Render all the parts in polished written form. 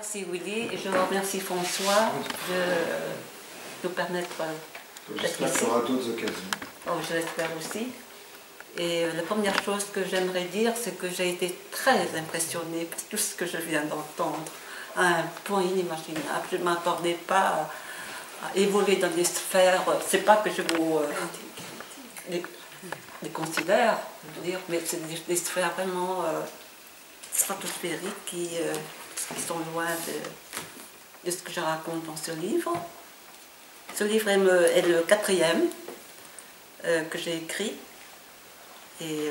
remercie Willy et je remercie François de nous permettre d'être ici. J'espère qu'il y aura d'autres occasions. Oh, je l'espère aussi. Et la première chose que j'aimerais dire, c'est que j'ai été très impressionnée par tout ce que je viens d'entendre, à un point inimaginable. Je ne m'attendais pas à évoluer dans des sphères, c'est pas que je vous les considère, je veux dire, mais c'est des sphères vraiment stratosphériques qui sont loin de ce que je raconte dans ce livre. Ce livre est le 4e que j'ai écrit. Et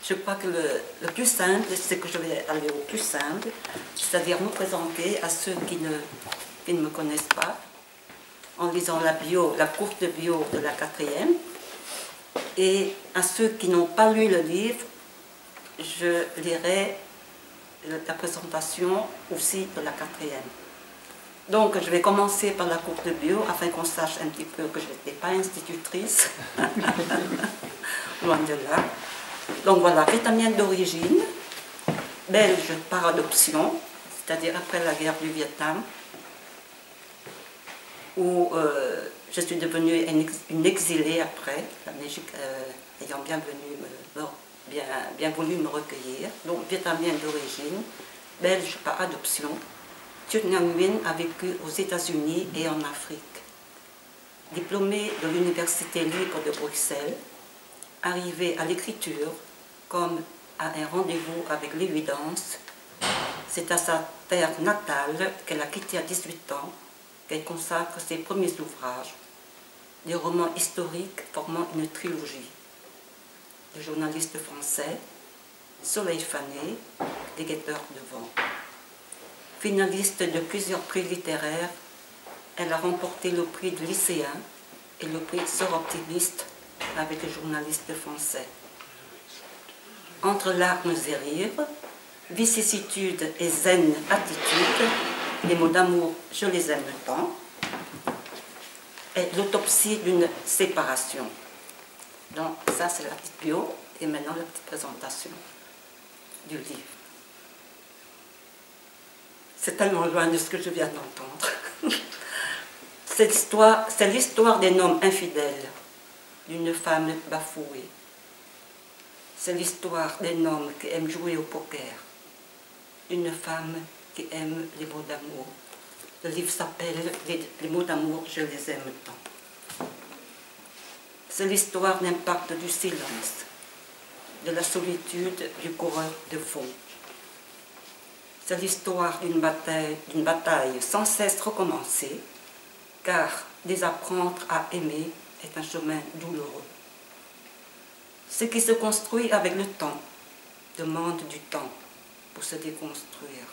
je crois que le plus simple, c'est que je vais aller au plus simple, c'est-à-dire me présenter à ceux qui ne me connaissent pas, en lisant la courte bio de la 4e, et à ceux qui n'ont pas lu le livre, je lirai la présentation aussi de la 4e. Donc je vais commencer par la courte bio, afin qu'on sache un petit peu que je n'étais pas institutrice. Loin de là. Donc voilà, vietnamienne d'origine, belge par adoption, c'est-à-dire après la guerre du Vietnam, où je suis devenue une exilée après, la Belgique ayant bien voulu me recueillir. Donc vietnamienne d'origine, belge par adoption. Thieu Nguyen Nguyen a vécu aux États-Unis et en Afrique. Diplômée de l'Université libre de Bruxelles, arrivée à l'écriture comme à un rendez-vous avec l'évidence, c'est à sa terre natale qu'elle a quitté à 18 ans qu'elle consacre ses premiers ouvrages, des romans historiques formant une trilogie. Le journaliste français, Soleil fané, Les guetteurs de vent. Finaliste de plusieurs prix littéraires, elle a remporté le prix de lycéen et le prix Sœur optimiste avec les journalistes français. Entre larmes et rires, vicissitudes et zen attitude, les mots d'amour « je les aime tant » et l'autopsie d'une séparation. Donc ça c'est la petite bio et maintenant la petite présentation du livre. C'est tellement loin de ce que je viens d'entendre. C'est l'histoire d'un homme infidèle, d'une femme bafouée. C'est l'histoire d'un homme qui aime jouer au poker, d'une femme qui aime les mots d'amour. Le livre s'appelle « Les mots d'amour, je les aime tant ». C'est l'histoire d'un pacte du silence, de la solitude du coureur de fond. C'est l'histoire d'une bataille sans cesse recommencée, car désapprendre à aimer est un chemin douloureux. Ce qui se construit avec le temps demande du temps pour se déconstruire.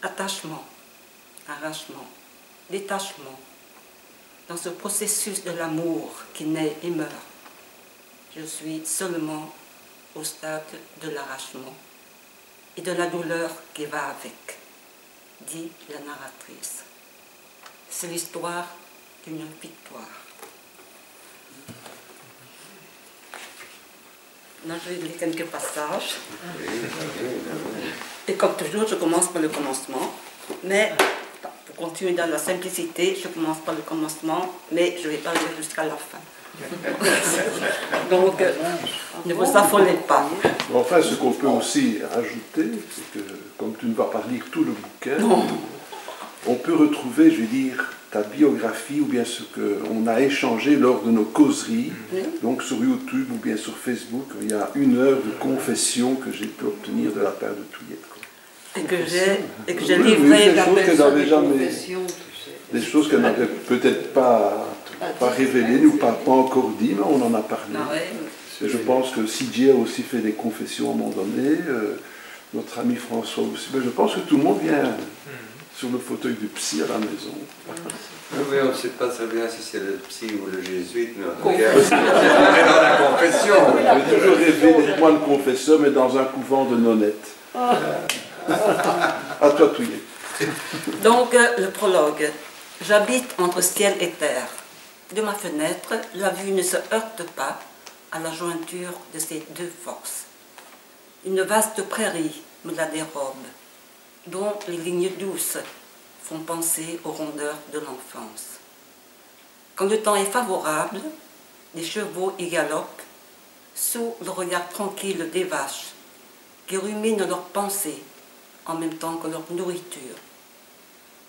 Attachement, arrachement, détachement, dans ce processus de l'amour qui naît et meurt, je suis seulement au stade de l'arrachement et de la douleur qui va avec, dit la narratrice. C'est l'histoire d'une victoire. Là, je vais lire quelques passages. Et comme toujours, je commence par le commencement. Mais pour continuer dans la simplicité, je commence par le commencement, mais je ne vais pas lire jusqu'à la fin. Donc, ne vous affolez pas. Enfin, ce qu'on peut aussi ajouter, c'est que, comme tu ne vas pas lire tout le bouquin, on peut retrouver, je veux dire, ta biographie ou bien ce qu'on a échangé lors de nos causeries, donc sur YouTube ou bien sur Facebook. Il y a 1 heure de confession que j'ai pu obtenir de la part de Touillette. Et que j'ai livré des choses qu'elle n'avait peut-être pas révélées ou pas encore dit, mais on en a parlé. Ah ouais. Et je pense que CJ a aussi fait des confessions à un moment donné, notre ami François aussi. Mais je pense que tout le monde vient sur le fauteuil du psy à la maison. Oui, on ne sait pas très bien si c'est le psy ou le jésuite, mais en tout cas, c'est dans la confession. J'ai toujours rêvé d'être moine confesseur, mais dans un couvent de nonnettes. À toi, Touillet. Donc, le prologue. J'habite entre ciel et terre. De ma fenêtre, la vue ne se heurte pas à la jointure de ces deux forces. Une vaste prairie me la dérobe. dont les lignes douces font penser aux rondeurs de l'enfance. Quand le temps est favorable, les chevaux y galopent sous le regard tranquille des vaches qui ruminent leurs pensées en même temps que leur nourriture.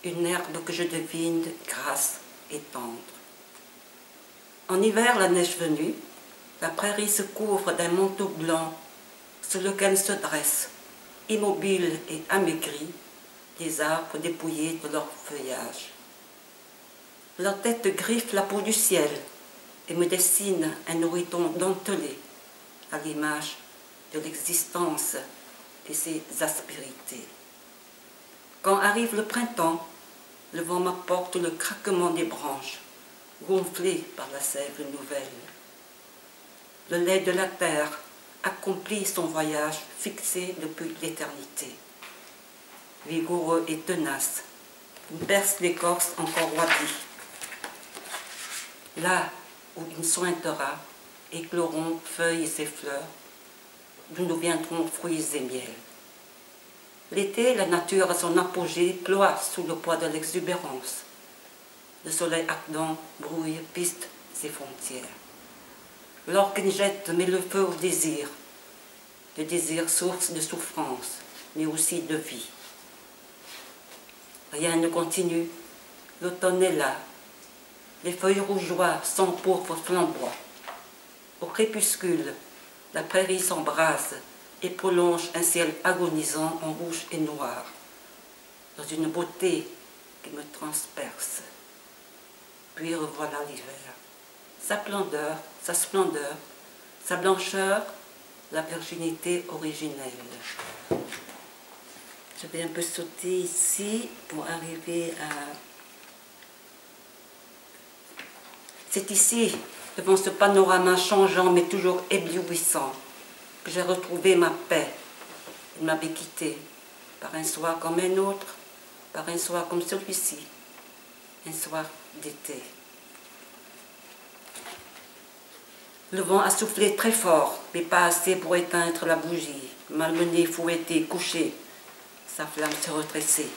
Une herbe que je devine grasse et tendre. En hiver, la neige venue, la prairie se couvre d'un manteau blanc sur lequel se dressent, immobiles et amaigris, des arbres dépouillés de leur feuillage. Leur tête griffe la peau du ciel et me dessine un horizon dentelé à l'image de l'existence et ses aspérités. Quand arrive le printemps, le vent m'apporte le craquement des branches, gonflées par la sève nouvelle. Le lait de la terre accomplit son voyage fixé depuis l'éternité. Vigoureux et tenace, il berce l'écorce encore wadie. Là où il sointera, écloront feuilles et fleurs, d'où nous viendront fruits et miel. L'été, la nature à son apogée ploie sous le poids de l'exubérance. Le soleil ardent brouille pistes et frontières. L'orgue jette met le feu au désir, le désir source de souffrance, mais aussi de vie. Rien ne continue, l'automne est là, les feuilles rougeoient sans pourpre flamboie. Au crépuscule, la prairie s'embrase et prolonge un ciel agonisant en rouge et noir, dans une beauté qui me transperce. Puis revoilà l'hiver, sa splendeur, sa blancheur, la virginité originelle. Je vais un peu sauter ici pour arriver à... C'est ici, devant ce panorama changeant mais toujours éblouissant, que j'ai retrouvé ma paix. Il m'avait quitté par un soir comme un autre, par un soir comme celui-ci, un soir d'été. Le vent a soufflé très fort, mais pas assez pour éteindre la bougie. Malmenée, fouettée, couchée, sa flamme s'est retressée,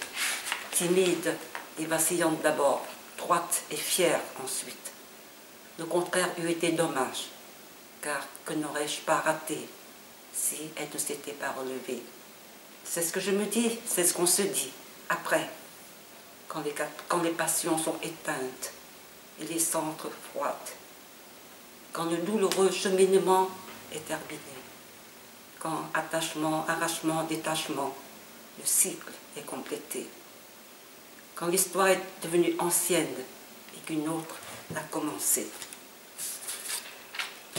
timide et vacillante d'abord, droite et fière ensuite. Le contraire eût été dommage, car que n'aurais-je pas raté si elle ne s'était pas relevée? C'est ce que je me dis, c'est ce qu'on se dit, après, quand les passions sont éteintes et les cendres froides, quand le douloureux cheminement est terminé, quand attachement, arrachement, détachement, le cycle est complété, quand l'histoire est devenue ancienne et qu'une autre a commencé.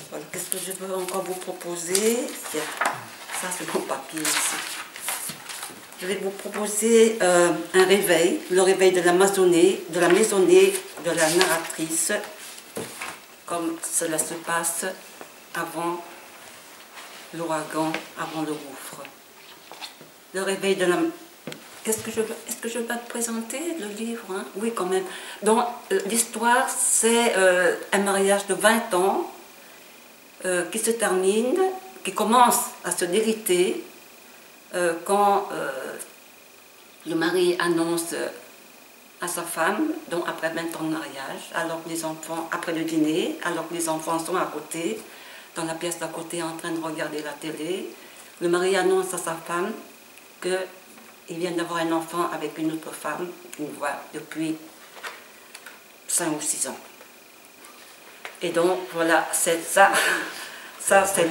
Voilà, qu'est-ce que je peux encore vous proposer? Ça, c'est mon papier ici. Je vais vous proposer un réveil, le réveil de la maisonnée, de la narratrice, comme cela se passe avant l'ouragan, avant le gouffre. Le réveil de la... Est-ce que je vais te présenter le livre, hein? Oui, quand même. Donc, l'histoire, c'est un mariage de 20 ans qui se termine, qui commence à se déliter quand le mari annonce à sa femme, donc après 20 ans de mariage, alors que les enfants, après le dîner, alors que les enfants sont à côté, dans la pièce d'à côté en train de regarder la télé, le mari annonce à sa femme qu'il vient d'avoir un enfant avec une autre femme, qu'il voit depuis 5 ou 6 ans. Et donc, voilà, c'est ça. Ça, c'est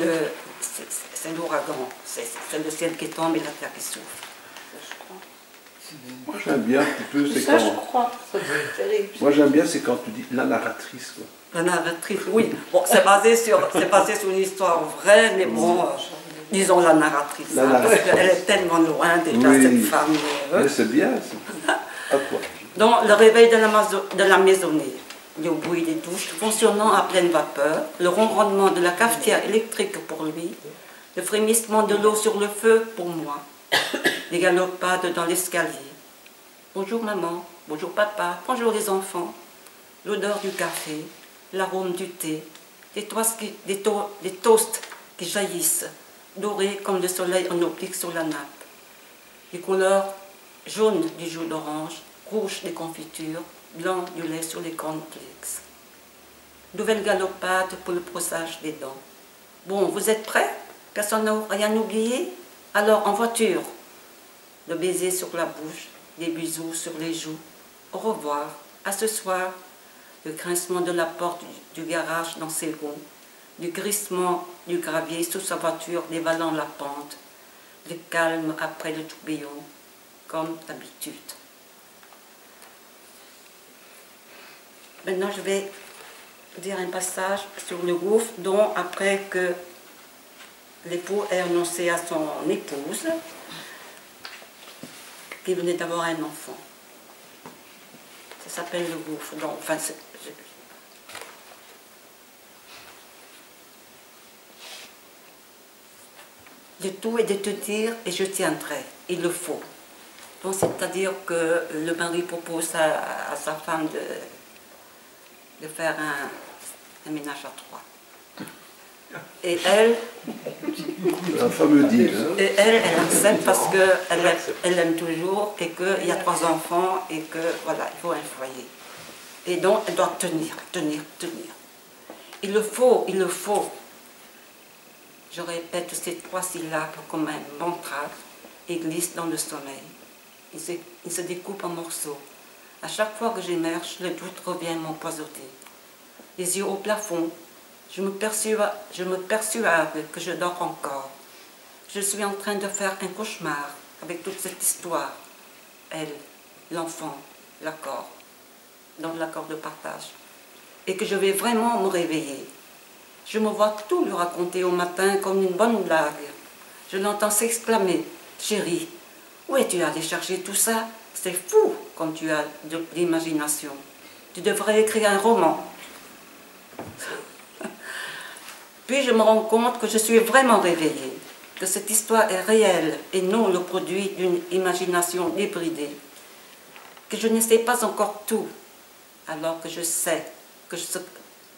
l'ouragan. C'est le ciel qui tombe et la terre qui souffle. Moi, j'aime bien un petit peu, c'est quand... je crois. Moi, j'aime bien, c'est quand tu dis la narratrice, quoi. La narratrice, oui. Bon, c'est basé sur une histoire vraie, mais bon, disons la narratrice. Parce qu'elle est tellement loin déjà, oui, cette femme. Mais c'est bien, à toi. Donc, le réveil de la maisonnée, le bruit des douches fonctionnant à pleine vapeur, le ronronnement de la cafetière électrique pour lui, le frémissement de l'eau sur le feu pour moi, les galopades dans l'escalier. Bonjour maman, bonjour papa, bonjour les enfants. L'odeur du café, l'arôme du thé, des toasts qui jaillissent, dorés comme le soleil en oblique sur la nappe. Les couleurs jaune du jus d'orange, rouge des confitures, blanc du lait sur les cornflakes. Nouvelle galopade pour le brossage des dents. Bon, vous êtes prêts? Personne n'a rien oublié? Alors, en voiture. Le baiser sur la bouche, des bisous sur les joues. Au revoir, à ce soir. Le grincement de la porte du garage dans ses gonds. Du grissement du gravier sous sa voiture dévalant la pente. Le calme après le tourbillon, comme d'habitude. Maintenant, je vais dire un passage sur le gouffre dont, après que l'époux ait annoncé à son épouse qu'il venait d'avoir un enfant. Ça s'appelle le gouffre. Donc, enfin, le tout est de te dire et je tiendrai, il le faut. Donc, c'est-à-dire que le mari propose à sa femme de faire un ménage à trois. Et elle, un fameux deal. Hein. Et elle accepte parce qu'elle aime toujours et qu'il y a 3 enfants et que voilà, il faut un foyer. Et donc elle doit tenir. Il le faut. Je répète ces 3 syllabes comme un mantra et glisse dans le sommeil. Il se découpe en morceaux. À chaque fois que j'émerge, le doute revient m'empoisonner. Les yeux au plafond, je me persuade que je dors encore. Je suis en train de faire un cauchemar avec toute cette histoire. Elle, l'enfant, l'accord, dans l'accord de partage. Et que je vais vraiment me réveiller. Je me vois tout lui raconter au matin comme une bonne blague. Je l'entends s'exclamer, « Chérie, où es-tu allé chercher tout ça? C'est fou comme tu as de l'imagination. Tu devrais écrire un roman. » Puis je me rends compte que je suis vraiment réveillée, que cette histoire est réelle et non le produit d'une imagination débridée, que je ne sais pas encore tout, alors que je sais,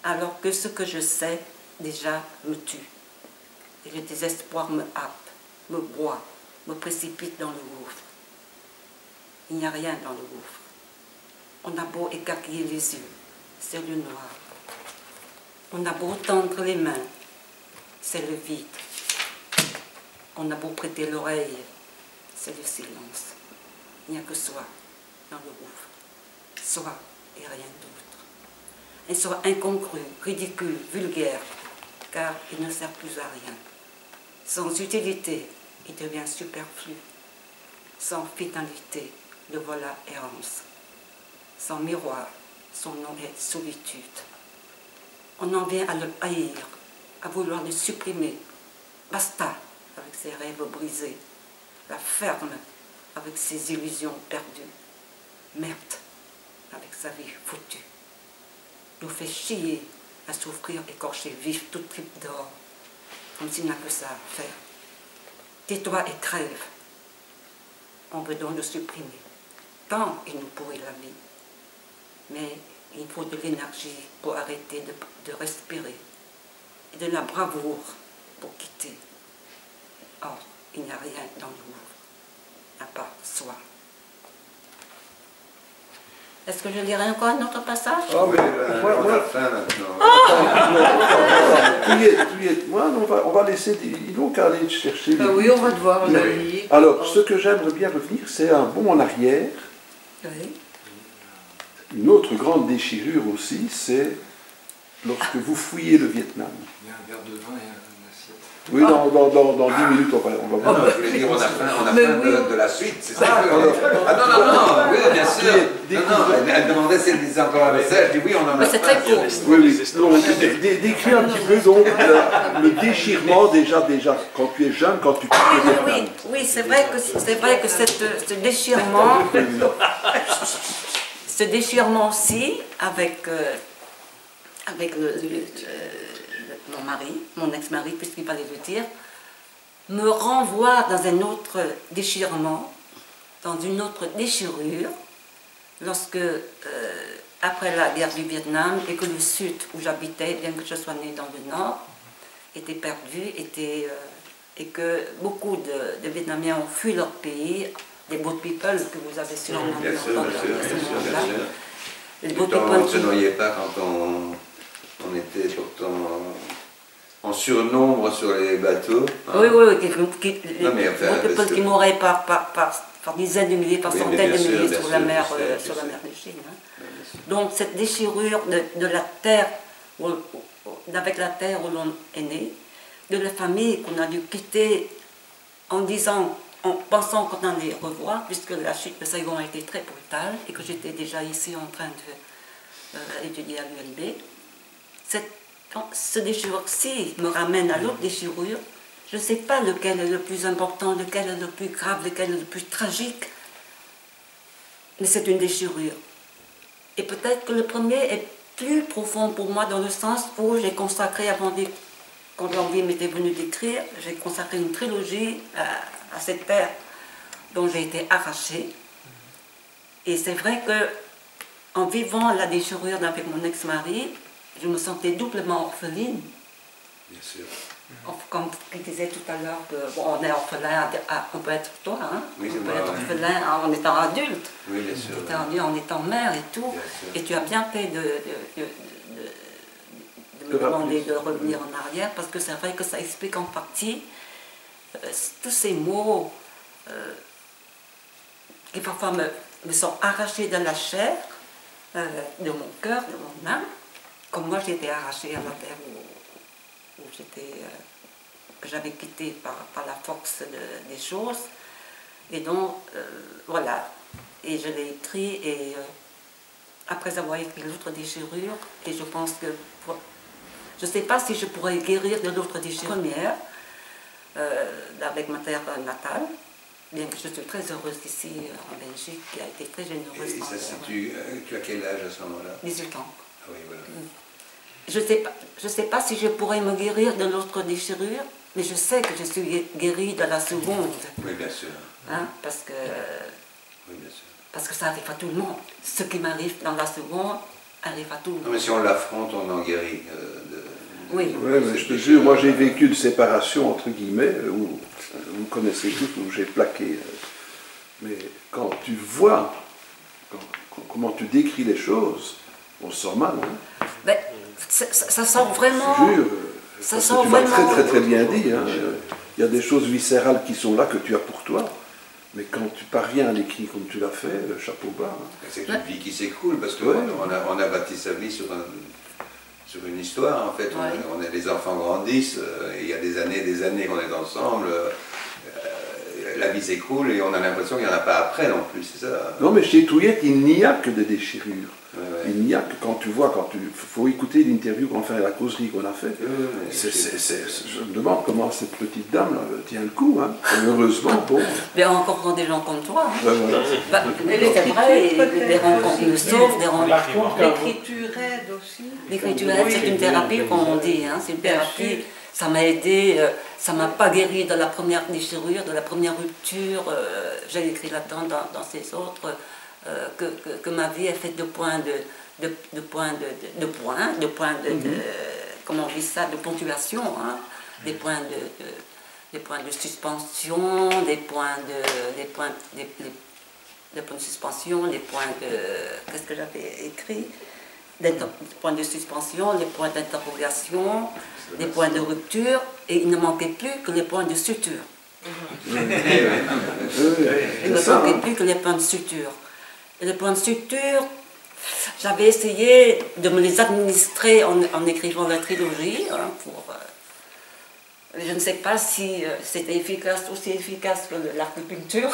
alors que ce que je sais déjà me tue. Et le désespoir me happe, me broie, me précipite dans le gouffre. Il n'y a rien dans le gouffre. On a beau écarquiller les yeux, c'est le noir. On a beau tendre les mains, c'est le vide. On a beau prêter l'oreille, c'est le silence. Il n'y a que soi dans le gouffre. Soi et rien d'autre. Un soi incongru, ridicule, vulgaire, car il ne sert plus à rien. Sans utilité, il devient superflu. Sans finalité, le voilà errance. Sans miroir, son nom est solitude. On en vient à le haïr, à vouloir le supprimer. Basta avec ses rêves brisés, la ferme avec ses illusions perdues, merde avec sa vie foutue. Nous fait chier à souffrir écorché vif toute tripe d'or, comme s'il n'a que ça à faire. Tais-toi et crève. On veut donc le supprimer, tant il nous pourrit la vie. Mais il faut de l'énergie pour arrêter de respirer et de la bravoure pour quitter. Or, il n'y a rien dans le gouffre, à part soi. Est-ce que je lirai encore un autre passage? Ah oui, on a faim maintenant. Tu y es. Moi, on va laisser. Ils n'ont qu'à aller chercher. Oui, on va devoir la lire. Alors, ce que j'aimerais bien revenir, c'est un bond en arrière. Oui. Une autre grande déchirure aussi, c'est lorsque vous fouillez le Vietnam. Il y a un verre de vin et une assiette. Oui, dans 10 minutes, on va Oh, voir. je voulais dire, on a faim Mais de la suite, c'est ça. Ah non, oui, bien sûr. Non, elle demandait si elle disait encore la vaisselle, je dis oui, on en a Mais c'est faim. très court. Oui. Donc, décris un petit peu donc, le déchirement déjà, quand tu es jeune, quand tu quittes le Vietnam. Oui, c'est vrai que ce déchirement, ce déchirement-ci, avec mon mari, mon ex-mari, puisqu'il fallait le dire, me renvoie dans un autre déchirement, dans une autre déchirure, lorsque, après la guerre du Vietnam, et que le sud où j'habitais, bien que je sois née dans le nord, était perdu, et que beaucoup de Vietnamiens ont fui leur pays des boat people que vous avez sûrement Bien vu sûr, entendre bien sûr, à ce bien sûr, moment-là. bien sûr. Les Et boat pourtant, on ne se people noyait pas quand on était pourtant en surnombre sur les bateaux. Hein. oui, Non, mais enfin, les boat people parce que- qui mouraient par dizaines de milliers, par Oui, mais centaines de bien sûr, milliers bien sur sûr, la mer, je sais, je sur la sais. mer de Chine. Hein. Bien sûr. Donc cette déchirure de la terre, avec la terre où l'on est né, de la famille qu'on a dû quitter en pensant qu'on allait revoir, puisque la chute de Saigon a été très brutale et que j'étais déjà ici en train d'étudier à l'ULB. Ce déchirure-ci me ramène à l'autre déchirure. Je ne sais pas lequel est le plus important, lequel est le plus grave, lequel est le plus tragique, mais c'est une déchirure. Et peut-être que le premier est plus profond pour moi dans le sens où j'ai consacré, quand l'envie m'était venue d'écrire, j'ai consacré une trilogie à cette terre dont j'ai été arrachée. Et c'est vrai que en vivant la déchirure avec mon ex-mari, je me sentais doublement orpheline. Bien sûr. Comme je disais tout à l'heure, bon, on est orphelin, on peut être toi, hein, Oui, on c'est peut moi, être ouais. orphelin en étant adulte, Oui, bien sûr. en étant mère et tout. Bien sûr. Et tu as bien fait de me demander de revenir en arrière, parce que c'est vrai que ça explique en partie tous ces mots qui parfois me sont arrachés de la chair, de mon cœur, de mon âme, comme moi j'ai été arrachée à la terre où que j'avais quitté par la force des choses. Et donc, voilà. Et je l'ai écrit, et après avoir écrit l'autre déchirure, et je pense que... je ne sais pas si je pourrais guérir de l'autre déchirure première, avec ma terre natale, bien que je suis très heureuse ici en Belgique, qui a été très généreuse. Et ça situe, tu as quel âge à ce moment-là? 18 ans. Ah oui, voilà. Je sais pas si je pourrais me guérir de l'autre déchirure, mais je sais que je suis guérie de la seconde. Oui, bien sûr. Hein, parce que ça arrive à tout le monde. Ce qui m'arrive dans la seconde arrive à tout le monde. Non, mais si on l'affronte, on en guérit. Oui. Ouais, mais je te jure, moi j'ai vécu une séparation entre guillemets, où vous connaissez tous, où j'ai plaqué. Mais quand tu vois comment tu décris les choses, on se sent mal. Hein. Ben, ça sent vraiment... Je te jure, ça parce sent que tu m'as vraiment... très bien dit. Hein. Il y a des choses viscérales qui sont là que tu as pour toi. Mais quand tu parviens à l'écrit comme tu l'as fait, chapeau bas. Hein. C'est une vie qui s'écoule, parce qu'on Ouais. on a bâti sa vie sur une histoire, en fait. Ouais. Les enfants grandissent, et il y a des années qu'on est ensemble. La vie s'écoule et on a l'impression qu'il n'y en a pas après non plus, c'est ça? Non, mais chez Touillette, il n'y a que des déchirures. Ouais, ouais. Il n'y a que quand tu vois, faut écouter l'interview qu'on fait, la causerie qu'on a fait. Je me demande comment cette petite dame là, tient le coup. Hein. Et heureusement, bon. Mais encore des gens comme toi. Hein. Ben voilà. Bah, c'est vrai, des rencontres nous sauvent, des rencontres. L'écriture aide aussi. L'écriture, c'est une thérapie, comme on dit. Hein. C'est une thérapie. Ça m'a aidé, ça m'a pas guéri de la première déchirure, de la première rupture. J'ai écrit là-dedans dans ces autres que ma vie est faite de points comment on dit ça, de ponctuation, hein. Des points de suspension, des points de suspension, les points de... Qu'est-ce que j'avais écrit? Des points de suspension, les points d'interrogation, les points de rupture, et il ne manquait plus que les points de suture. Il ne manquait plus que les points de suture. Et les points de suture, j'avais essayé de me les administrer en écrivant la trilogie, hein, je ne sais pas si c'était aussi efficace que l'acupuncture.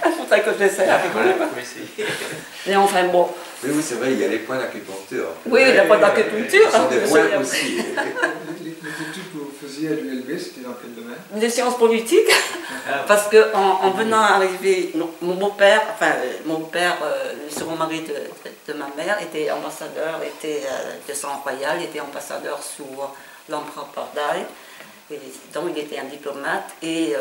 Il faudrait que j'essaie avec vous. Mais enfin bon. Oui, c'est vrai, il y a les points d'acupuncture. Oui, il n'y a pas d'acupuncture. Ce sont des points aussi. Les études que vous faisiez à l'ULB, c'était dans quel domaine? Des sciences politiques, parce qu'en venant arriver, mon beau-père, le second mari de ma mère, était ambassadeur, était de sang royal, était ambassadeur sous l'empereur Pardal, et donc il était un diplomate, et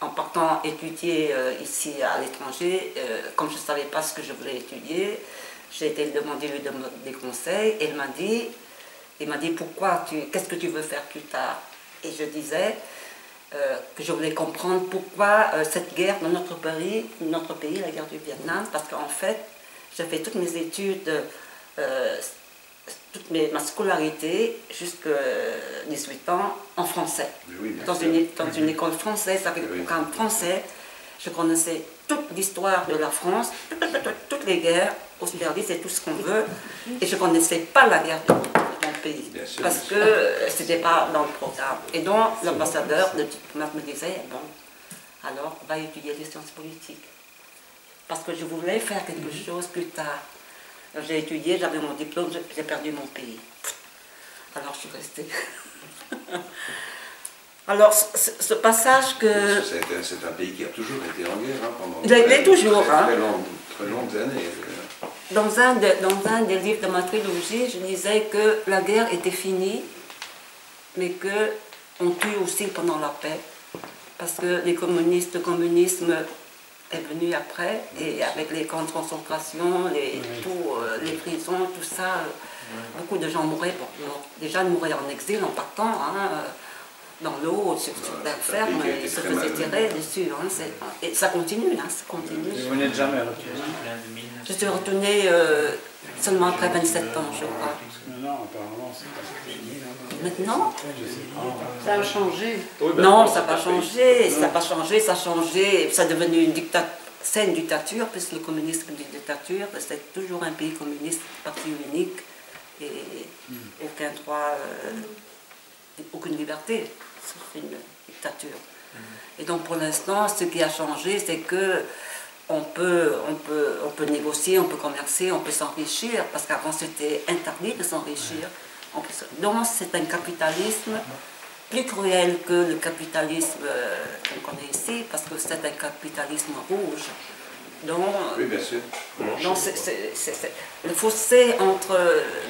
en partant étudier ici à l'étranger, comme je ne savais pas ce que je voulais étudier, j'ai été demander lui des conseils, et il m'a dit pourquoi, qu'est-ce que tu veux faire plus tard? Et je disais, que je voulais comprendre pourquoi cette guerre dans notre pays, la guerre du Vietnam, parce qu'en fait, j'ai fait toutes mes études, ma scolarité jusqu'à 18 ans en français. Oui, dans une école française, avec le programme français. Je connaissais toute l'histoire de la France, toutes les guerres, Austerlitz et tout ce qu'on veut, et je ne connaissais pas la guerre de mon pays, parce que ce n'était pas dans le programme. Et donc l'ambassadeur, le diplomate me disait, bon, alors va étudier les sciences politiques. Parce que je voulais faire quelque chose plus tard. J'ai étudié, j'avais mon diplôme, j'ai perdu mon pays. Alors je suis restée. Alors, ce passage que... C'est un pays qui a toujours été en guerre, hein, pendant il est toujours, très longues années. Dans un des livres de ma trilogie, je disais que la guerre était finie, mais qu'on tue aussi pendant la paix, parce que le communisme est venu après, et avec les camps de concentration, les prisons, tout ça, beaucoup de gens mouraient. Bon, déjà ils mouraient en exil, en partant, hein, dans l'eau, sur la ferme, ils se faisaient tirer dessus. Hein, et ça continue, hein, ça continue. Vous n'êtes jamais retourné? Je suis retournée seulement après 27 ans, je crois. Non, apparemment, c'est pas fini. Maintenant? Ça a changé. Non, ça n'a pas changé, ça n'a pas changé, ça a changé, ça est devenu une dictature. C'est une dictature, puisque le communisme est une dictature, c'est toujours un pays communiste, parti unique, et aucun droit, aucune liberté, c'est une dictature. Et donc pour l'instant, ce qui a changé, c'est que on peut négocier, on peut commercer, on peut s'enrichir, parce qu'avant c'était interdit de s'enrichir. Donc c'est un capitalisme plus cruel que le capitalisme qu'on connaît ici, parce que c'est un capitalisme rouge. Donc, oui, bien sûr. Donc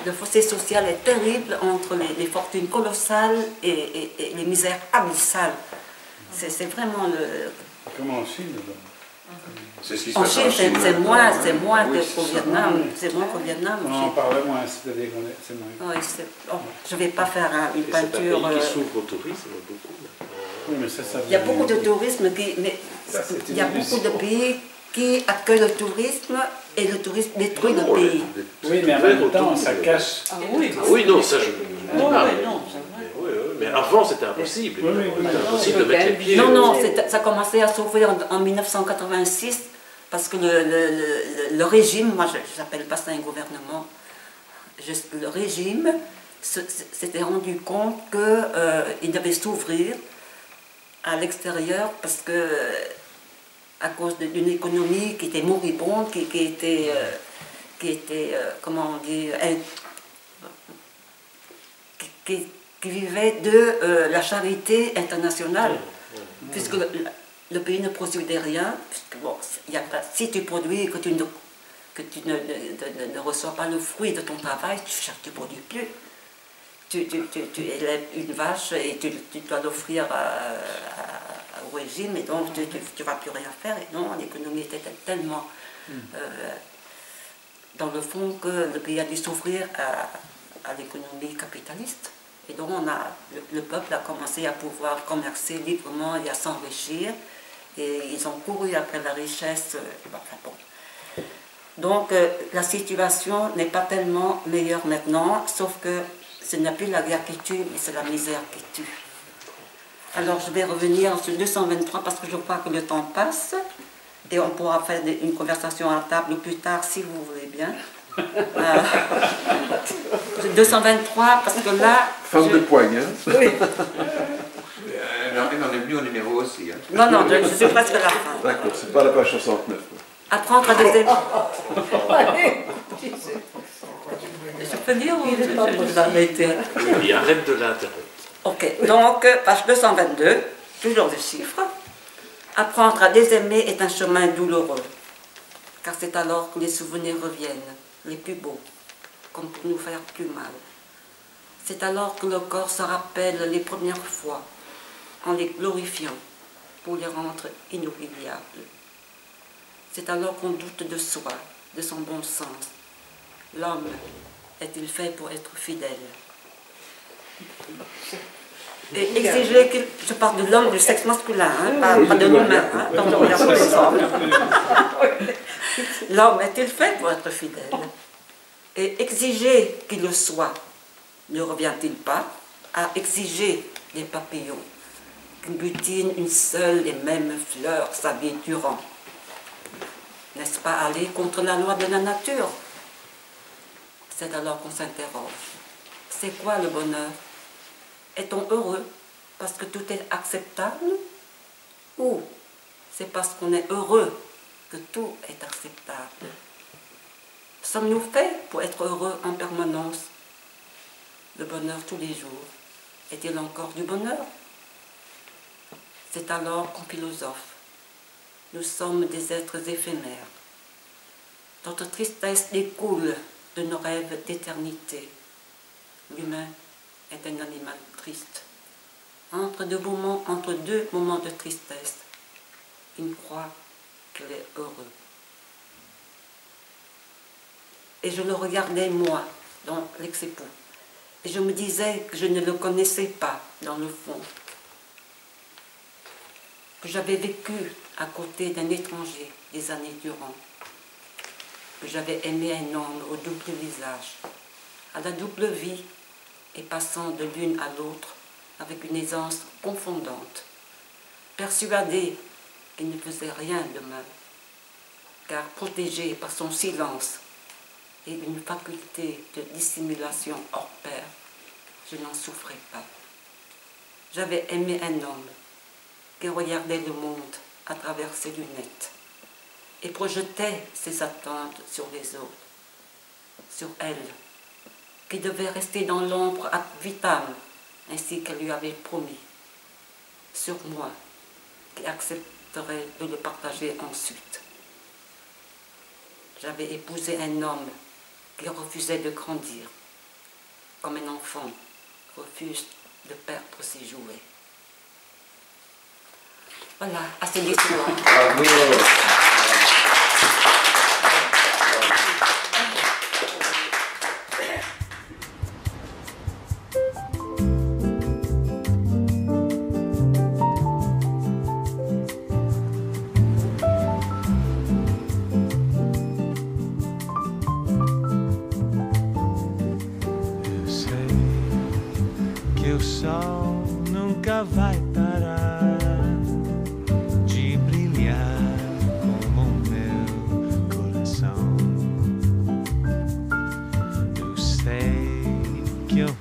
le fossé social est terrible entre les fortunes colossales et les misères abyssales. C'est vraiment le... Comment en Chine, C'est ce qui se En passe Chine, c'est moins oui, qu'au Vietnam. C'est moins qu'au Vietnam. on en parle moins, c'est-à-dire qu'on est... c'est moins. Oui, je ne vais pas faire une peinture... C'est un pays qui s'ouvre au tourisme beaucoup. Oui, mais ça Il y a beaucoup de tourisme, mais il y a beaucoup de pays qui accueillent le tourisme et le tourisme détruit le pays. Oui, mais en même temps, ça cache... Ah oui, Oui, non, ça je... non, c'est vrai. Oui, mais avant c'était impossible. Oui, C'était impossible de mettre les pieds. Non, ça a commencé à s'ouvrir en 1986, parce que le régime, moi je n'appelle pas ça un gouvernement, le régime s'était rendu compte qu'il devait s'ouvrir à l'extérieur, parce que à cause d'une économie qui était moribonde, qui était comment on dit, qui vivait de la charité internationale, puisque le pays ne produisait rien, puisque bon, si tu produis et que tu ne reçois pas le fruit de ton travail, tu ne produis plus. Tu élèves une vache et tu dois l'offrir au régime, et donc tu ne vas plus rien faire. Et non, l'économie était tellement dans le fond que le pays a dû s'ouvrir à l'économie capitaliste. Et donc le peuple a commencé à pouvoir commercer librement et à s'enrichir. Et ils ont couru après la richesse. Enfin, bon. Donc la situation n'est pas tellement meilleure maintenant, sauf que ce n'est plus la guerre qui tue, mais c'est la misère qui tue. Alors je vais revenir sur 223 parce que je crois que le temps passe. Et on pourra faire une conversation à table plus tard si vous voulez bien. 223 parce que là... Femme de poigne, hein? Oui. On en est venu au numéro aussi. Hein. Non, je suis presque à la fin. D'accord, c'est pas la page 69. Quoi. Apprendre à des... Je peux dire ou je vais arrêter? Oui, arrête de l'interrompre. Ok, donc page 222, toujours des chiffres. Apprendre à désaimer est un chemin douloureux, car c'est alors que les souvenirs reviennent, les plus beaux, comme pour nous faire plus mal. C'est alors que le corps se rappelle les premières fois, en les glorifiant, pour les rendre inoubliables. C'est alors qu'on doute de soi, de son bon sens. L'homme est-il fait pour être fidèle? Et exiger qu'il... Je parle de l'homme du sexe masculin, hein, pas de l'humain, hein, quand on regarde ensemble. L'homme est-il fait pour être fidèle? Et exiger qu'il le soit, ne revient-il pas à exiger des papillons qui butinent une seule et même fleur sa vie durant? N'est-ce pas aller contre la loi de la nature? C'est alors qu'on s'interroge. C'est quoi le bonheur? Est-on heureux parce que tout est acceptable? Ou c'est parce qu'on est heureux que tout est acceptable? Sommes-nous faits pour être heureux en permanence? Le bonheur tous les jours, est-il encore du bonheur? C'est alors qu'on philosophe. Nous sommes des êtres éphémères. Notre tristesse découle de nos rêves d'éternité. L'humain est un animal triste. Entre deux moments de tristesse, il croit qu'il est heureux. Et je le regardais, moi, dans l'ex-époux. Et je me disais que je ne le connaissais pas, dans le fond. Que j'avais vécu à côté d'un étranger des années durant. Que j'avais aimé un homme au double visage, à la double vie, et passant de l'une à l'autre avec une aisance confondante, persuadé qu'il ne faisait rien de mal, car protégé par son silence et une faculté de dissimulation hors pair, je n'en souffrais pas. J'avais aimé un homme qui regardait le monde à travers ses lunettes et projetait ses attentes sur les autres, sur elle, qui devait rester dans l'ombre ad vitam, ainsi qu'elle lui avait promis, sur moi, qui accepterait de le partager ensuite. J'avais épousé un homme qui refusait de grandir, comme un enfant refuse de perdre ses jouets. Voilà, assez d'histoire. Bravo. O sol nunca vai parar de brilhar como o meu coração. Eu sei que eu